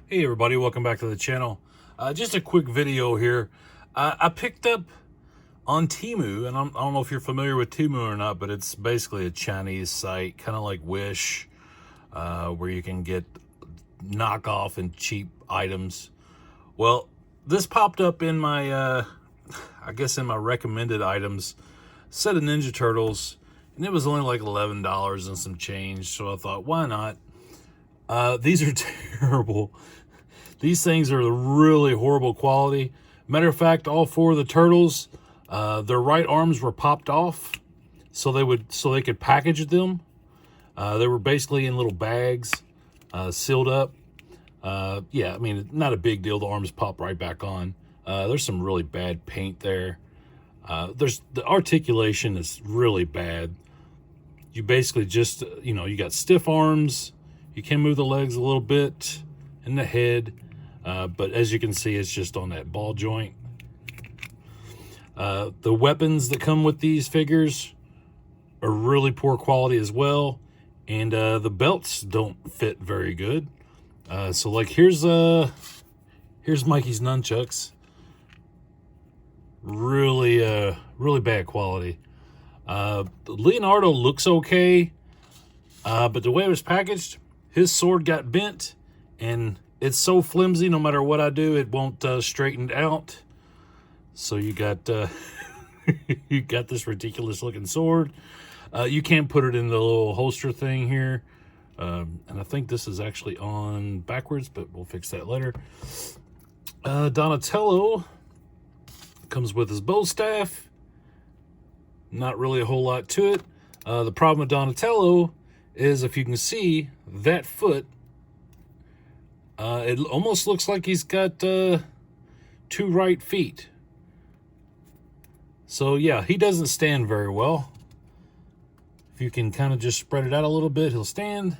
Hey everybody, welcome back to the channel. Just a quick video here. I picked up on TEMU, and I don't know if you're familiar with TEMU or not, but it's basically a Chinese site, kind of like Wish, where you can get knockoff and cheap items. Well, this popped up in my, I guess in my recommended items, set of Ninja Turtles, and it was only like $11 and some change, so I thought, why not? These are terrible. These things are really horrible quality. Matter of fact, all four of the turtles, their right arms were popped off, so they could package them. They were basically in little bags, sealed up. Yeah, I mean, not a big deal. The arms pop right back on. There's some really bad paint there. The articulation is really bad. You basically just, you got stiff arms. You can move the legs a little bit and the head, but as you can see, it's just on that ball joint. The weapons that come with these figures are really poor quality as well, and the belts don't fit very good. So like here's Mikey's nunchucks. Really bad quality. Leonardo looks okay, but the way it was packaged, his sword got bent, and it's so flimsy, no matter what I do, it won't straighten out. So you got you got this ridiculous looking sword. You can't put it in the little holster thing here. And I think this is actually on backwards, but we'll fix that later. Donatello comes with his bow staff. Not really a whole lot to it. The problem with Donatello is, if you can see that foot, it almost looks like he's got 2 right feet. So yeah, he doesn't stand very well. If you can kind of just spread it out a little bit, he'll stand.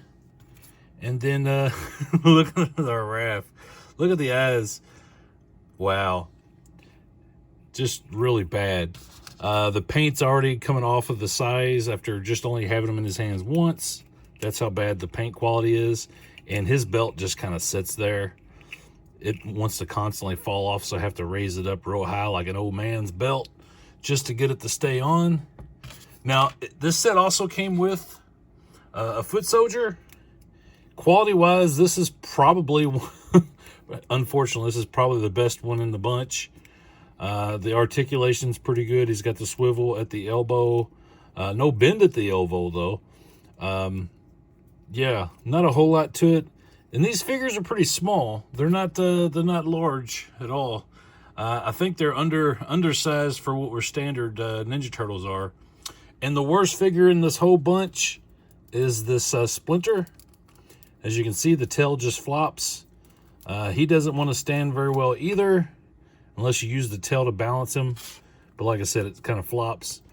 And then look at the Raph. Look at the eyes. Wow. Just really bad. The paint's already coming off of the size after just only having him in his hands once. That's how bad the paint quality is. And his belt just kind of sits there. It wants to constantly fall off, so I have to raise it up real high like an old man's belt just to get it to stay on. Now, this set also came with a foot soldier. Quality-wise, this is probably, unfortunately, this is probably the best one in the bunch. The articulation's pretty good. He's got the swivel at the elbow. No bend at the elbow, though. Yeah, not a whole lot to it. And these figures are pretty small. They're not large at all. I think they're undersized for what we're standard Ninja Turtles are. And the worst figure in this whole bunch is this Splinter. As you can see, the tail just flops. He doesn't want to stand very well either, unless you use the tail to balance him. But like I said, it kind of flops.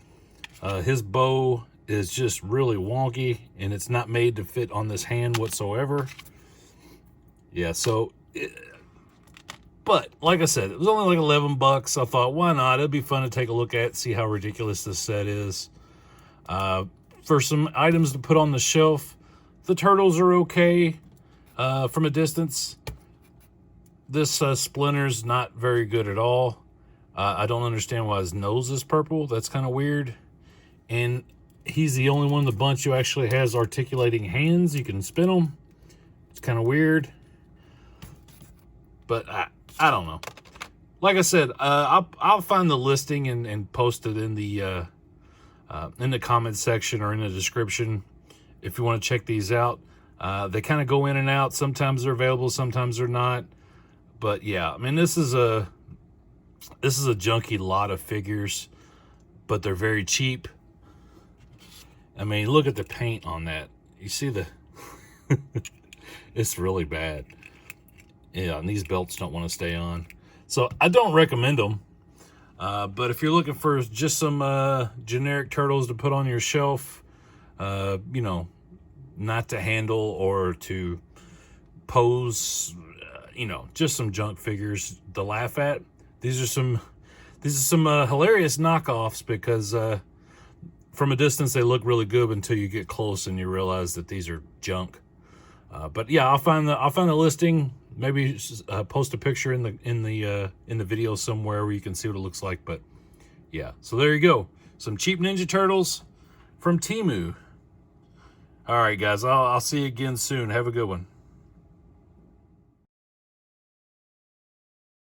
His bow is just really wonky, and it's not made to fit on this hand whatsoever. Yeah, so... but, like I said, it was only like $11. I thought, why not? It'd be fun to take a look at, see how ridiculous this set is. For some items to put on the shelf, the turtles are okay from a distance. This Splinter's not very good at all. I don't understand why his nose is purple. That's kind of weird. And he's the only one in the bunch who actually has articulating hands. You can spin them. It's kind of weird. But I don't know. Like I said, I'll find the listing and post it in the comment section or in the description if you want to check these out. They kind of go in and out. Sometimes they're available, sometimes they're not. But yeah, I mean, this is a junky lot of figures, but they're very cheap. I mean, look at the paint on that. You see the it's really bad. Yeah, and these belts don't want to stay on. So I don't recommend them. But if you're looking for just some generic turtles to put on your shelf, not to handle or to pose, just some junk figures to laugh at. These are some hilarious knockoffs because from a distance they look really good until you get close and you realize that these are junk. But yeah, I'll find the listing. maybe post a picture in the video somewhere where you can see what it looks like. But yeah, so there you go. Some cheap Ninja Turtles from TEMU. All right, guys, I'll see you again soon. Have a good one.